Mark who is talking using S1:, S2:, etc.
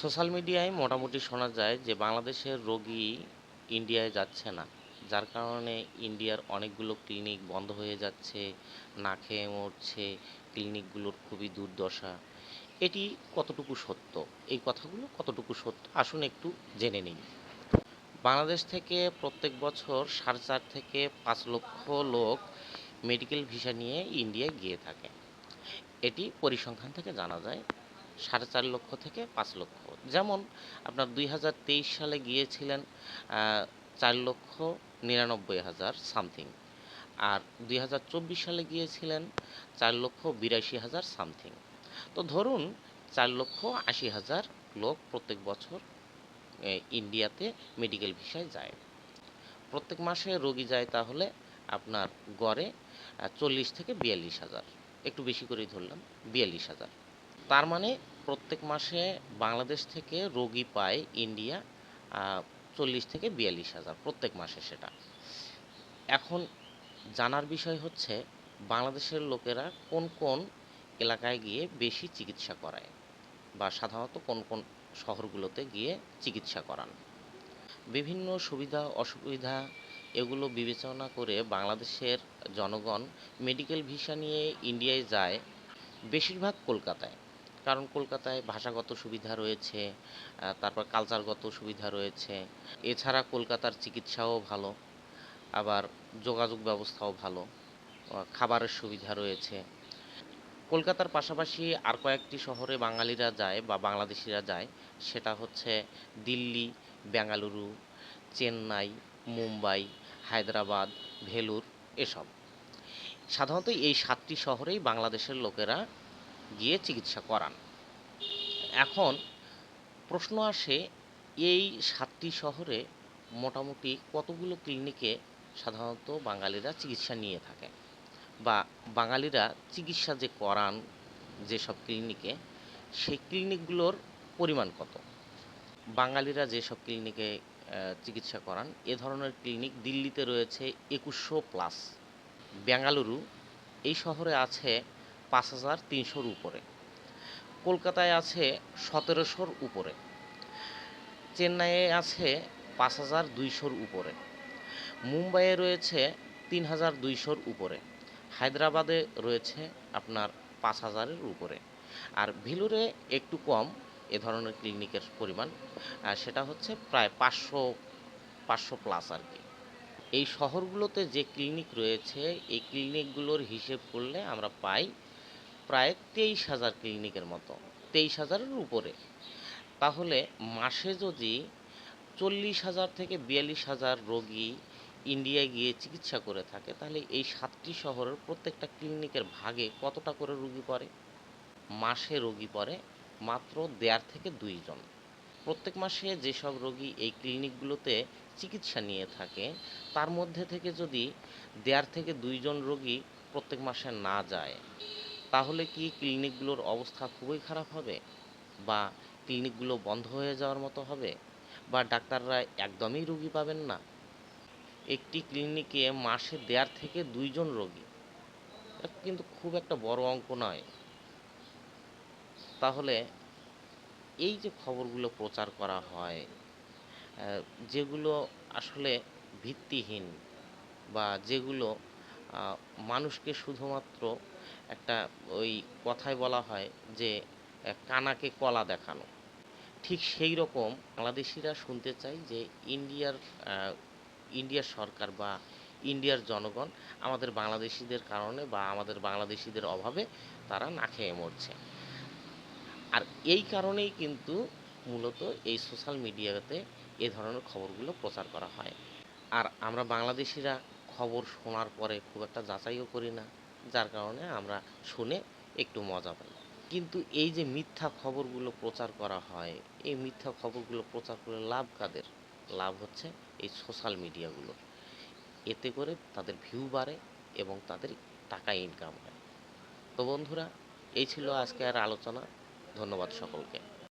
S1: Social মিডিয়ায় মোটামুটি শোনা যায় যে বাংলাদেশের রোগী ইন্ডিয়ায় যাচ্ছে না, যার কারণে ইন্ডিয়ার অনেকগুলো ক্লিনিক বন্ধ হয়ে যাচ্ছে, না খেয়ে মরছে, ক্লিনিকগুলোর খুবই দুর্দশা। এটি কতটুকু সত্য? এই কথাগুলো কতটুকু সত্য আসুন একটু জেনে নিই। বাংলাদেশ থেকে প্রত্যেক বছর 4.5 থেকে 5 লক্ষ লোক মেডিকেল ভিসা নিয়ে ইন্ডিয়ায় গিয়ে থাকে। এটি পরিসংখ্যান থেকে জানা যায়। 4.5 লক্ষ থেকে 5 লক্ষ। যেমন আপনার 2023 সালে গিয়েছিলেন 4,99,000 সামথিং, আর 2024 সালে গিয়েছিলেন 4,82,000 সামথিং। তো ধরুন 4,80,000 লোক প্রত্যেক বছর ইন্ডিয়াতে মেডিকেল ভিসায় যায়। প্রত্যেক মাসে রোগী যায় তাহলে আপনার গড়ে 40,000 থেকে 42,000, একটু বেশি করেই ধরলাম 42,000। তার মানে প্রত্যেক মাসে বাংলাদেশ থেকে রোগী পায় ইন্ডিয়া 40,000 থেকে 42,000 প্রত্যেক মাসে। সেটা এখন জানার বিষয় হচ্ছে বাংলাদেশের লোকেরা কোন কোন এলাকায় গিয়ে বেশি চিকিৎসা করায়, বা সাধারণত কোন কোন শহরগুলোতে গিয়ে চিকিৎসা করান। বিভিন্ন সুবিধা অসুবিধা এগুলো বিবেচনা করে বাংলাদেশের জনগণ মেডিকেল ভিসা নিয়ে ইন্ডিয়ায় যায় বেশিরভাগ কলকাতায়। কারণ কলকাতায় ভাষাগত সুবিধা রয়েছে, তারপর কালচারগত সুবিধা রয়েছে। এছাড়া কলকাতার চিকিৎসাও ভালো, আবার যোগাযোগ ব্যবস্থাও ভালো, খাবারের সুবিধা রয়েছে। কলকাতার পাশাপাশি আর কয়েকটি শহরে বাঙালিরা যায় বা বাংলাদেশিরা যায়, সেটা হচ্ছে দিল্লি, বেঙ্গালুরু, চেন্নাই, মুম্বাই, হায়দ্রাবাদ, ভেলুর, এসব। সাধারণত এই 7টি শহরেই বাংলাদেশের লোকেরা গিয়ে চিকিৎসা করান। এখন প্রশ্ন আসে, এই 7টি শহরে মোটামুটি কতগুলো ক্লিনিকে সাধারণত বাঙালিরা চিকিৎসা নিয়ে থাকে, বা বাঙালিরা চিকিৎসা যে করান যেসব ক্লিনিকে, সেই ক্লিনিকগুলোর পরিমাণ কত? বাঙালিরা যেসব ক্লিনিকে চিকিৎসা করান, এ ধরনের ক্লিনিক দিল্লিতে রয়েছে 2100+, বেঙ্গালুরু এই শহরে আছে 5,300-র উপরে, কলকাতায় আছে 1700-র উপরে, চেন্নাইয়ে আছে 5,200-র উপরে, মুম্বাইয়ে রয়েছে 3,200-র উপরে, হায়দ্রাবাদে রয়েছে আপনার 5,000-এর উপরে, আর ভেলুরে একটু কম এ ধরনের ক্লিনিকের পরিমাণ, সেটা হচ্ছে প্রায় 500+ আর কি। এই শহরগুলোতে যে ক্লিনিক রয়েছে, এই ক্লিনিকগুলোর হিসেব করলে আমরা পাই প্রায় 23,000 ক্লিনিকের মতো, 23,000-এর উপরে। তাহলে মাসে যদি 40,000 থেকে 42,000 রোগী ইন্ডিয়ায় গিয়ে চিকিৎসা করে থাকে, তাহলে এই 7টি শহরের প্রত্যেকটা ক্লিনিকের ভাগে কতটা করে রোগী পড়ে? মাসে রোগী পড়ে মাত্র 1.5 থেকে 2 জন। প্রত্যেক মাসে যেসব রোগী এই ক্লিনিকগুলোতে চিকিৎসা নিয়ে থাকে, তার মধ্যে থেকে যদি 1.5 থেকে 2 জন রোগী প্রত্যেক মাসে না যায়, তাহলে কি ক্লিনিকগুলোর অবস্থা খুবই খারাপ হবে, বা ক্লিনিকগুলো বন্ধ হয়ে যাওয়ার মতো হবে, বা ডাক্তাররা একদমই রোগী পাবেন না? একটি ক্লিনিকে মাসে 1.5 থেকে 2 জন রোগী, এটা কিন্তু খুব একটা বড় অঙ্ক নয়। তাহলে এই যে খবরগুলো প্রচার করা হয়, যেগুলো আসলে ভিত্তিহীন, বা যেগুলো মানুষকে শুধুমাত্র একটা, ওই কথায় বলা হয় যে কানাকে কলা দেখানো, ঠিক সেই রকম বাংলাদেশিরা শুনতে চাই যে ইন্ডিয়ার সরকার বা ইন্ডিয়ার জনগণ আমাদের বাংলাদেশিদের কারণে বা আমাদের বাংলাদেশিদের অভাবে তারা না খেয়ে মরছে। আর এই কারণেই কিন্তু মূলত এই সোশ্যাল মিডিয়াতে এ ধরনের খবরগুলো প্রচার করা হয়। আর আমরা বাংলাদেশিরা খবর শোনার পরে খুব একটা যাচাইও করি না, যার কারণে আমরা শুনে একটু মজা পাই। কিন্তু এই যে মিথ্যা খবরগুলো প্রচার করা হয়, এই মিথ্যা খবরগুলো প্রচার করে লাভ কাদের? লাভ হচ্ছে এই সোশ্যাল মিডিয়াগুলোর। এতে করে তাদের ভিউ বাড়ে এবং তাদের টাকা ইনকাম হয়। তো বন্ধুরা, এই ছিল আজকের আলোচনা। ধন্যবাদ সকলকে।